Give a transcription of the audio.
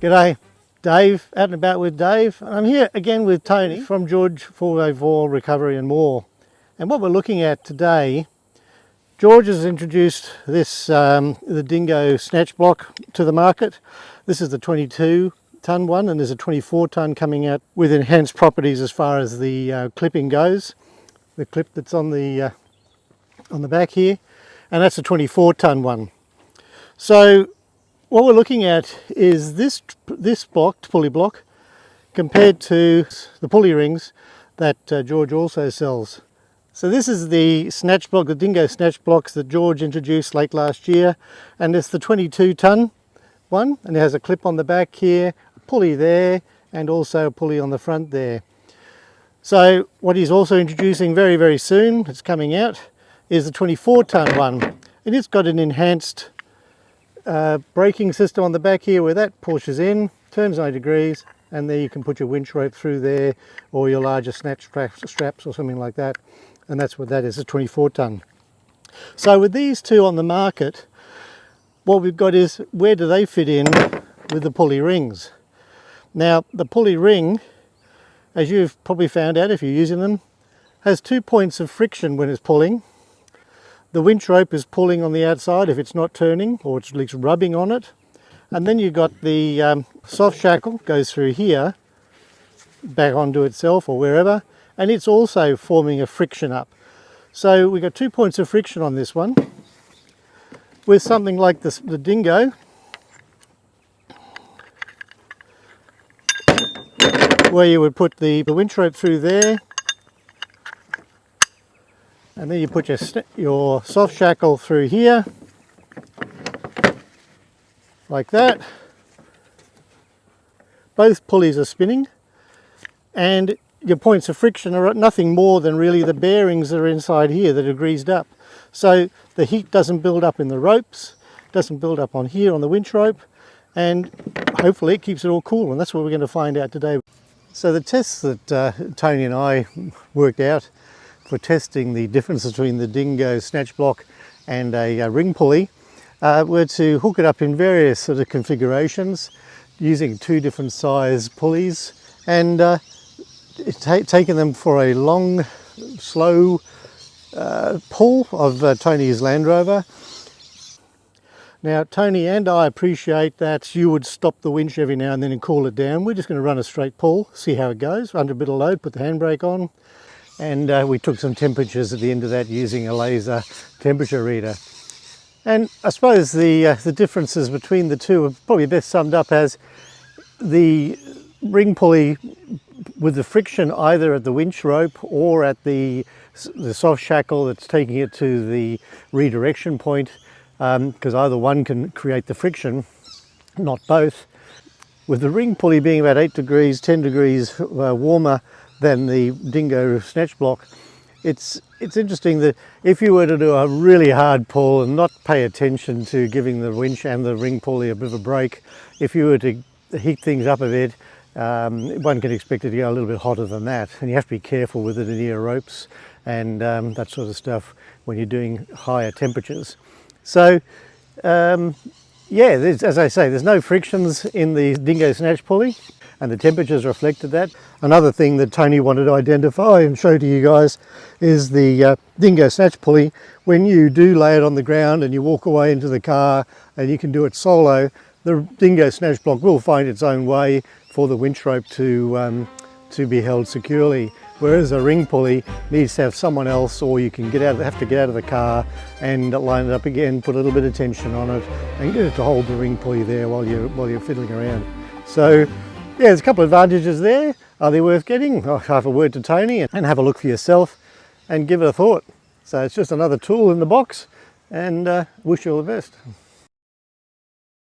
G'day, Dave, out and about with Dave. I'm here again with Tony from George 404 Recovery and More. And what we're looking at today, George has introduced this, the Dingo snatch block to the market. This is the 22 tonne one, and there's a 24 tonne coming out with enhanced properties as far as the clipping goes. The clip that's on the back here, and that's a 24 tonne one. So what we're looking at is this pulley block compared to the pulley rings that George also sells. So this is the snatch block, the Dingo snatch blocks that George introduced late last year, and it's the 22 tonne one, and it has a clip on the back here, a pulley there, and also a pulley on the front there. So what he's also introducing very, very soon, it's coming out, is the 24 tonne one, and it's got an enhanced braking system on the back here where that pushes in, turns 90 degrees, and there you can put your winch rope through there, or your larger snatch straps or something like that, and that's what that is, a 24 tonne. So with these two on the market, what we've got is, where do they fit in with the pulley rings? Now the pulley ring, as you've probably found out if you're using them, has 2 points of friction when it's pulling. The winch rope is pulling on the outside if it's not turning, or it's at least rubbing on it. And then you've got the soft shackle goes through here, back onto itself or wherever, and it's also forming a friction up. So we've got 2 points of friction on this one. With something like this, the Dingo, where you would put the winch rope through there, and then you put your soft shackle through here, like that. Both pulleys are spinning, and your points of friction are nothing more than really the bearings that are inside here that are greased up. So the heat doesn't build up in the ropes, doesn't build up on here on the winch rope, and hopefully it keeps it all cool, and that's what we're going to find out today. So the tests that Tony and I worked out for testing the difference between the Dingo snatch block and a ring pulley were to hook it up in various sort of configurations using 2 different size pulleys, and taking them for a long, slow pull of Tony's Land Rover. Now Tony and I appreciate that you would stop the winch every now and then and cool it down. We're just going to run a straight pull, see how it goes, under a bit of load, put the handbrake on, and we took some temperatures at the end of that using a laser temperature reader. And I suppose the differences between the two are probably best summed up as the ring pulley with the friction either at the winch rope or at the soft shackle that's taking it to the redirection point, because either one can create the friction, not both. With the ring pulley being about 8 degrees, 10 degrees warmer than the Dingo snatch block, it's interesting that if you were to do a really hard pull and not pay attention to giving the winch and the ring pulley a bit of a break, if you were to heat things up a bit, one can expect it to go a little bit hotter than that, and you have to be careful with it in your ropes and that sort of stuff when you're doing higher temperatures. So yeah, as I say, there's no frictions in the Dingo snatch pulley, and the temperatures reflected that. Another thing that Tony wanted to identify and show to you guys is the Dingo snatch pulley. When you do lay it on the ground and you walk away into the car and you can do it solo, the Dingo snatch block will find its own way for the winch rope to be held securely. Whereas a ring pulley needs to have someone else, or you can have to get out of the car and line it up again, put a little bit of tension on it, and get it to hold the ring pulley there while you're fiddling around. So yeah, there's a couple of advantages there. Are they worth getting? I'll have a word to Tony and have a look for yourself and give it a thought. So it's just another tool in the box, and wish you all the best.